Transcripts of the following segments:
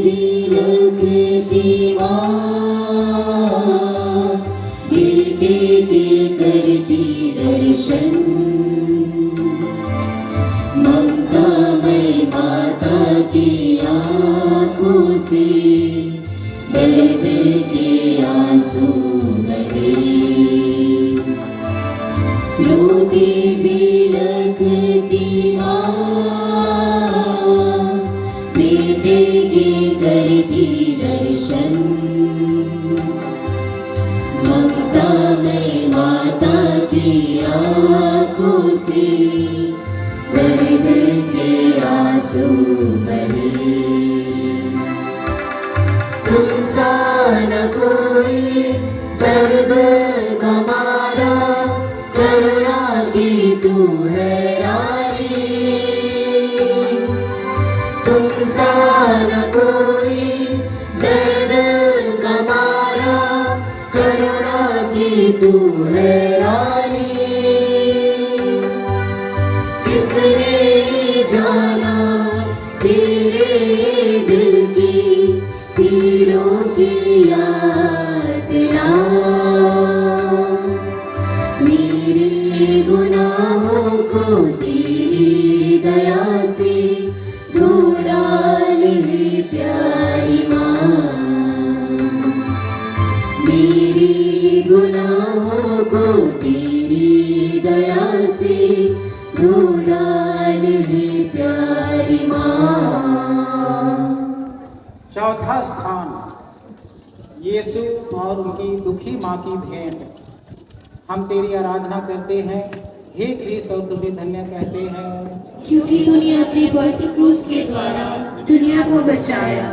बिलखती माँ, बेटे के करती दर्शन। ममतामय माता की आँखों से दर्द के आंसू बहे। रोती बिलखती माँ, बेटे के करती दर्शन। ममतामय माता की आँखों से दर्द के आंसू बहे। तुमसा न कोई दर्द हमारा, करुणा की तू है रानी। तुमसा न कोई दर्द हमारा, करुणा की तू है रानी। किसने जाना तेरे दिल की तीरों की यातना। मेरे गुनाहों को तेरी दया से धो डाल है प्यारी माँ। मेरे गुनाहों को तेरी दया से धो डाल है प्यारी माँ। चौथा स्थान यीशु और उनकी दुखी माँ की भेंट। हम तेरी आराधना करते हैं हे क्रिस्त और तुझे धन्य कहते हैं, क्योंकि तूने अपने पवित्र क्रूस के द्वारा दुनिया को बचाया।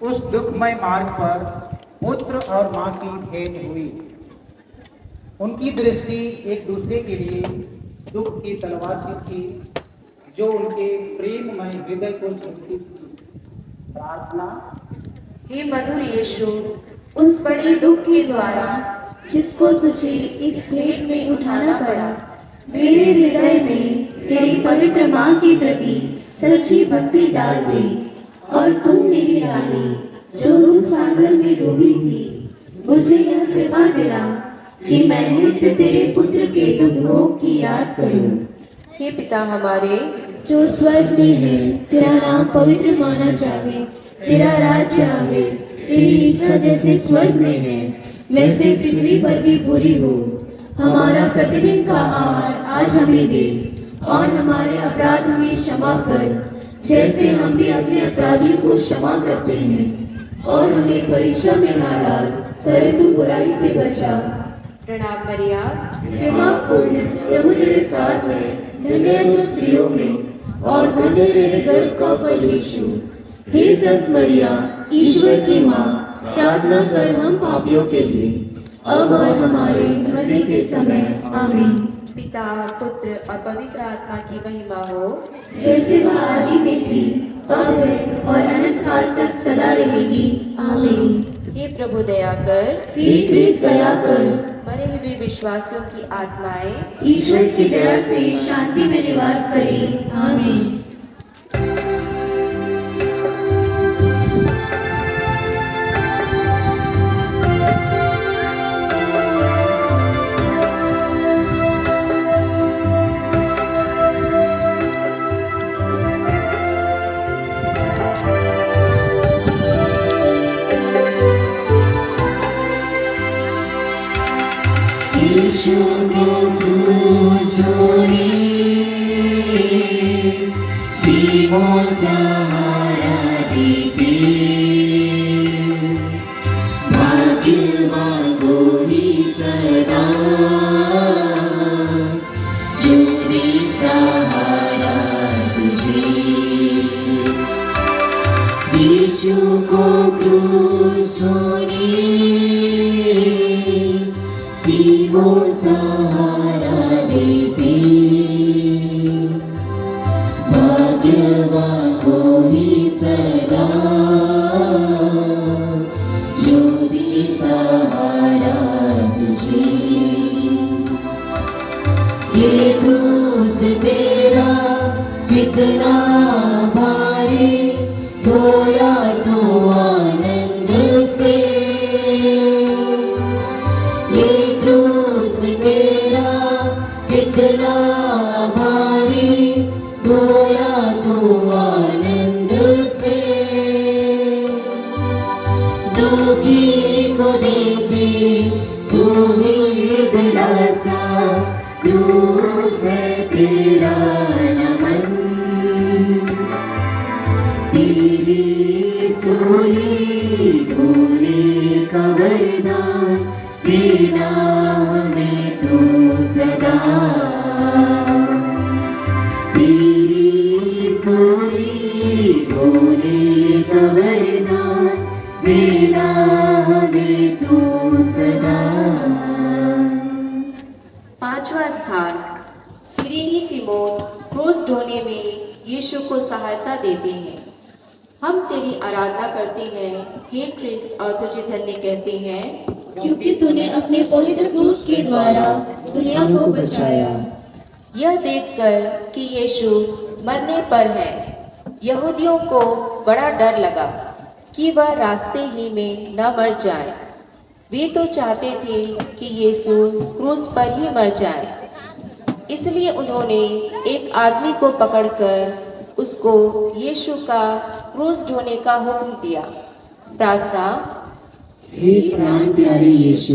उस दुखमय मार्ग पर पुत्र और माँ की भेंट हुई। उनकी दृष्टि एक दूसरे के लिए दुख की तलवार से थी, जो उनके प्रेममय हृदय को छूती थी। प्रार्थना। हे मधुर यीशु, उस बड़े दुख के द्वारा जिसको तुझे इस भेंट में उठाना पड़ा, मेरे हृदय में तेरी पवित्र माँ के प्रति सच्ची भक्ति डाल दे। और तू मेरी रानी जो दूध सागर में डूबी थी, मुझे यह कृपा दिला कि मैं नित्य तेरे पुत्र के दुख भोग की याद करूं। हे पिता हमारे जो स्वर्ग में है, तेरा नाम पवित्र माना जावे, तेरा राज्य आवे, तेरी इच्छा जैसे स्वर्ग में है वैसे पृथ्वी पर भी पूरी हो। हमारा प्रतिदिन का आहार आज हमें दे, और हमारे अपराध हमें क्षमा कर, जैसे हम भी अपने अपराधियों को क्षमा करते हैं। और हमें परीक्षा में ना डाल, परंतु बुराई से बचा। प्रणाम मरिया, कृपा पूर्ण प्रभु तेरे साथ है, धन्य है तू स्त्रियों में, और धन्य तेरे गर्भ का फल यीशु। हे संत मरिया, ईश्वर की माँ, प्रार्थना कर हम पापियों के लिए, अब और हमारे मरने के समय। आमीन। पिता पुत्र और पवित्र आत्मा की महिमा हो, जैसे वह आदि में थी, अब है और अनंत काल तक सदा रहेगी। आमीन। हे प्रभु दया कर, हे क्रिस्त दया कर। मरे हुए विश्वासियों की आत्माएं ईश्वर की दया से शांति में निवास करे। आमीन। यीशु को क्रूस ढोने, सीमोन सहारा देते। भाग्यवान को ही सदा जो दे सहारा तुझे। यीशु को क्रूस ढोने, सीमोन सहारा देते। भाग्यवान को ही सदा जो दे सहारा तुझे। ये क्रूस तेरा कितना भारी, धोया ही दिलासा क्रूस है तेरा नमन, तेरी सूली भूले का वरदान देना हमें तू सदा, तेरी सूली भूले का वरदान देना हमें तू सदा। पांचवा स्थान, सिरिनी सिमोन क्रूस ढोने में यीशु को सहायता देते हैं। हम तेरी आराधना करते हैं हे क्रिस्त और तुझे धन्य कहते हैं, क्योंकि तूने अपने पवित्र क्रूस के द्वारा दुनिया को बचाया। यह देखकर कि यीशु मरने पर है, यहूदियों को बड़ा डर लगा कि वह रास्ते ही में न मर जाए। वे तो चाहते थे कि यीशु क्रूस पर ही मर जाए, इसलिए उन्होंने एक आदमी को पकड़कर उसको यीशु का क्रूस ढोने का हुक्म दिया। प्रार्थना। हे प्राण प्यारे यीशु,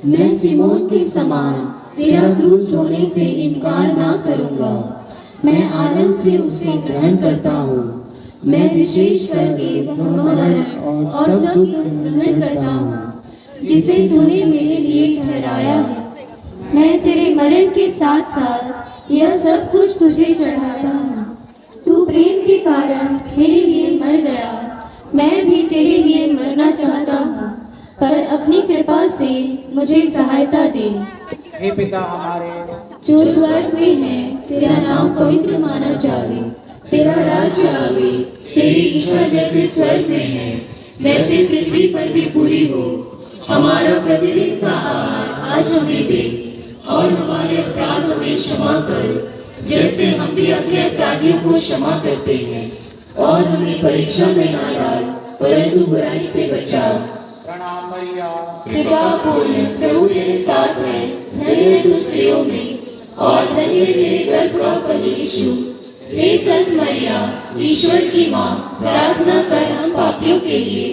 मैं सिमोन के समान तेरा क्रूस ढोने से इनकार ना करूंगा। मैं आनंद से उसे ग्रहण करता हूँ। मैं विशेष करके मरण और सब दुख ग्रहण करता हूँ जिसे तूने मेरे लिए ठहराया है। मैं तेरे मरण के साथ साथ यह सब कुछ तुझे चढ़ाया हूँ। तू प्रेम के कारण मेरे लिए मर गया, मैं भी तेरे लिए मरना चाहता हूँ, पर अपनी कृपा से मुझे सहायता दे। हे पिता हमारे जो स्वर्ग में है, तेरा नाम पवित्र माना जावे, तेरा राज्य आवे, तेरी इच्छा जैसे स्वर्ग में है वैसे पृथ्वी पर भी पूरी हो। हमारा प्रतिदिन का आहार आज हमें दे, और हमारे अपराध हमें क्षमा कर जैसे हम भी अपने अपराधियों को क्षमा करते हैं, और हमें परीक्षा में ना डाल परंतु बुराई से बचा। प्रणाम मरिया, कृपा पूर्ण प्रभु तेरे साथ है, धन्य है तू स्त्रियों में और धन्य है तेरे गर्भ का फल यीशु। हे संत मरिया, ईश्वर की माँ, प्रार्थना कर हम पापियों के लिए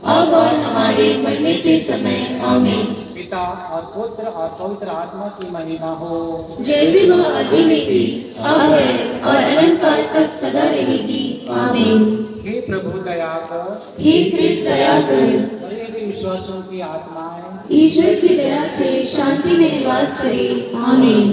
अब और हमारे मरने के समय। आमीन। पिता और पुत्र और पवित्र आत्मा की महिमा हो, जैसे वह आदि में थी, अब है और अनंत काल तक सदा रहेगी। आमीन। हे प्रभु दया कर, हे कृष्ण दया कर, मरे हुए विश्वासों की आत्माएं ईश्वर की दया से शांति में निवास करे। आमीन।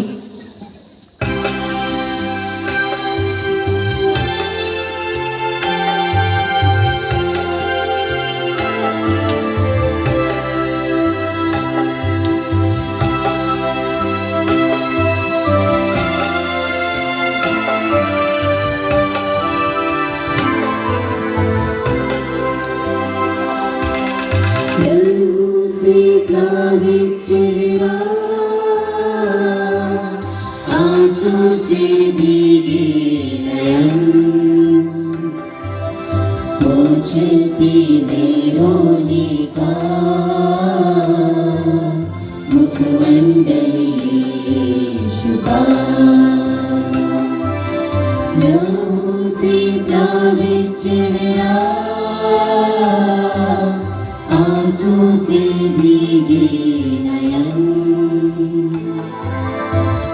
आंसू से भीगे नयन, पूछती में रोने का मुखमंडल यीशु का। लहू से प्लावित चेहरा, आंसू से भीगे नयन,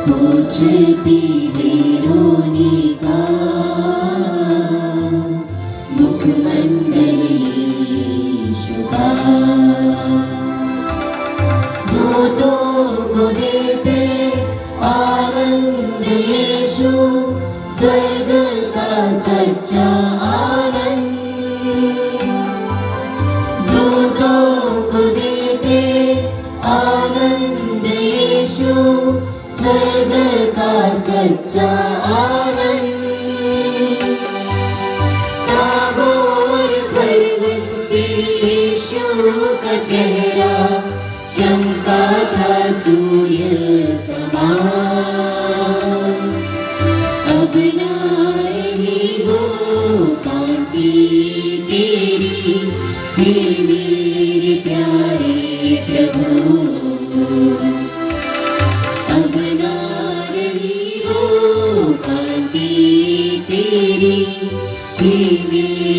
पूछती है रोने का मुखमंडल यीशु का। दूतों को देते आनंद यीशु, स्वर्ग का सच्चा आनंद। दूतों को देते आनंद यीशु, स्वर्ग का सच्चा आनंद। ताबोर पर्वत पे यीशु का चेहरा चमका था सूर्य समान। अब ना रही वो कांति तेरी, हे मेरे प्यारे प्रभु। अब ना रही वो कांति तेरी, हे मेरे